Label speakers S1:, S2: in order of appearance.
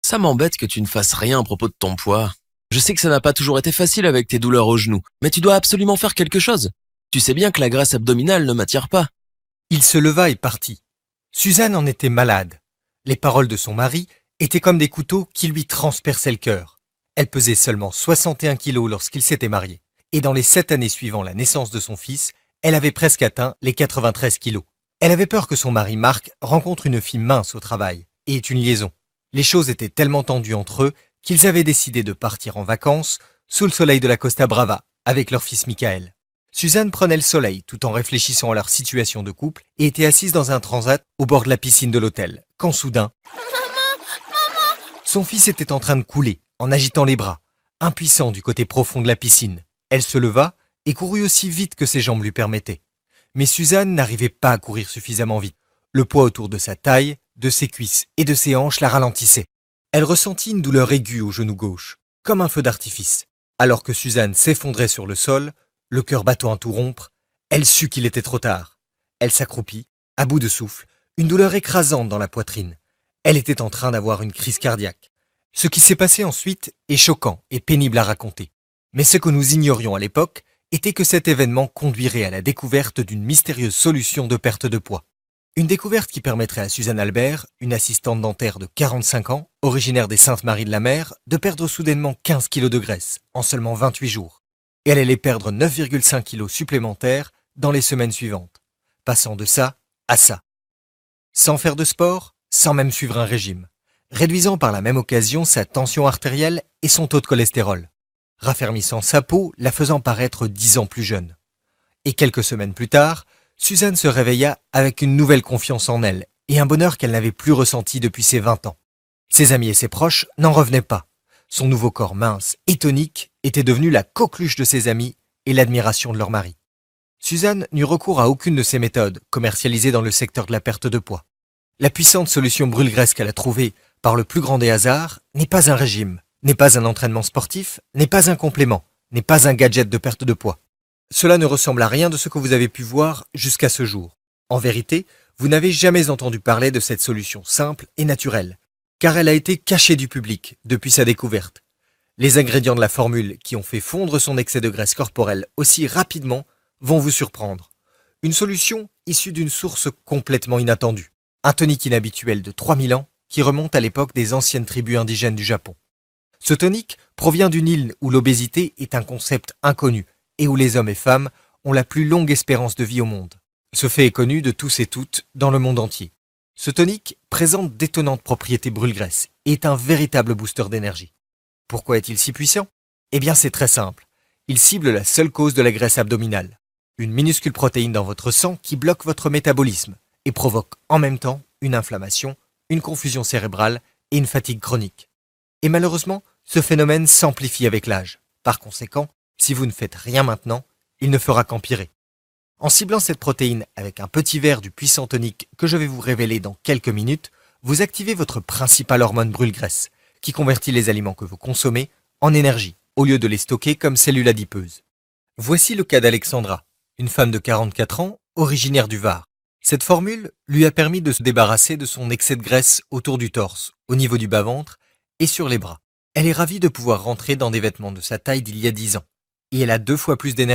S1: Ça m'embête que tu ne fasses rien à propos de ton poids. Je sais que ça n'a pas toujours été facile avec tes douleurs aux genoux, mais tu dois absolument faire quelque chose. Tu sais bien que la graisse abdominale ne m'attire pas.
S2: Il se leva et partit. Suzanne en était malade. Les paroles de son mari étaient comme des couteaux qui lui transperçaient le cœur. Elle pesait seulement 61 kilos lorsqu'ils s'étaient mariés. Et dans les 7 années suivant la naissance de son fils, elle avait presque atteint les 93 kilos. Elle avait peur que son mari Marc rencontre une fille mince au travail et ait une liaison. Les choses étaient tellement tendues entre eux qu'ils avaient décidé de partir en vacances sous le soleil de la Costa Brava avec leur fils Michael. Suzanne prenait le soleil tout en réfléchissant à leur situation de couple et était assise dans un transat au bord de la piscine de l'hôtel, quand soudain, son fils était en train de couler en agitant les bras, impuissant du côté profond de la piscine. Elle se leva et courut aussi vite que ses jambes lui permettaient. Mais Suzanne n'arrivait pas à courir suffisamment vite. Le poids autour de sa taille, de ses cuisses et de ses hanches la ralentissait. Elle ressentit une douleur aiguë au genou gauche, comme un feu d'artifice. Alors que Suzanne s'effondrait sur le sol, le cœur battant à tout rompre, elle sut qu'il était trop tard. Elle s'accroupit, à bout de souffle, une douleur écrasante dans la poitrine. Elle était en train d'avoir une crise cardiaque. Ce qui s'est passé ensuite est choquant et pénible à raconter. Mais ce que nous ignorions à l'époque était que cet événement conduirait à la découverte d'une mystérieuse solution de perte de poids. Une découverte qui permettrait à Suzanne Albert, une assistante dentaire de 45 ans, originaire des Saintes-Maries de la Mer, de perdre soudainement 15 kilos de graisse en seulement 28 jours. Et elle allait perdre 9,5 kilos supplémentaires dans les semaines suivantes, passant de ça à ça. Sans faire de sport, sans même suivre un régime, réduisant par la même occasion sa tension artérielle et son taux de cholestérol, raffermissant sa peau, la faisant paraître 10 ans plus jeune. Et quelques semaines plus tard, Suzanne se réveilla avec une nouvelle confiance en elle et un bonheur qu'elle n'avait plus ressenti depuis ses 20 ans. Ses amis et ses proches n'en revenaient pas. Son nouveau corps mince et tonique était devenu la coqueluche de ses amis et l'admiration de leur mari. Suzanne n'eut recours à aucune de ces méthodes commercialisées dans le secteur de la perte de poids. La puissante solution brûle-graisse qu'elle a trouvée par le plus grand des hasards n'est pas un régime, n'est pas un entraînement sportif, n'est pas un complément, n'est pas un gadget de perte de poids. Cela ne ressemble à rien de ce que vous avez pu voir jusqu'à ce jour. En vérité, vous n'avez jamais entendu parler de cette solution simple et naturelle, car elle a été cachée du public depuis sa découverte. Les ingrédients de la formule qui ont fait fondre son excès de graisse corporelle aussi rapidement vont vous surprendre. Une solution issue d'une source complètement inattendue. Un tonique inhabituel de 3000 ans qui remonte à l'époque des anciennes tribus indigènes du Japon. Ce tonique provient d'une île où l'obésité est un concept inconnu et où les hommes et femmes ont la plus longue espérance de vie au monde. Ce fait est connu de tous et toutes dans le monde entier. Ce tonique présente d'étonnantes propriétés brûle-graisse et est un véritable booster d'énergie. Pourquoi est-il si puissant? Eh bien c'est très simple. Il cible la seule cause de la graisse abdominale. Une minuscule protéine dans votre sang qui bloque votre métabolisme et provoque en même temps une inflammation, une confusion cérébrale et une fatigue chronique. Et malheureusement, ce phénomène s'amplifie avec l'âge. Par conséquent, si vous ne faites rien maintenant, il ne fera qu'empirer. En ciblant cette protéine avec un petit verre du puissant tonique que je vais vous révéler dans quelques minutes, vous activez votre principale hormone brûle-graisse, qui convertit les aliments que vous consommez en énergie, au lieu de les stocker comme cellules adipeuses. Voici le cas d'Alexandra, une femme de 44 ans, originaire du Var. Cette formule lui a permis de se débarrasser de son excès de graisse autour du torse, au niveau du bas-ventre et sur les bras. Elle est ravie de pouvoir rentrer dans des vêtements de sa taille d'il y a 10 ans. Et elle a 2 fois plus d'énergie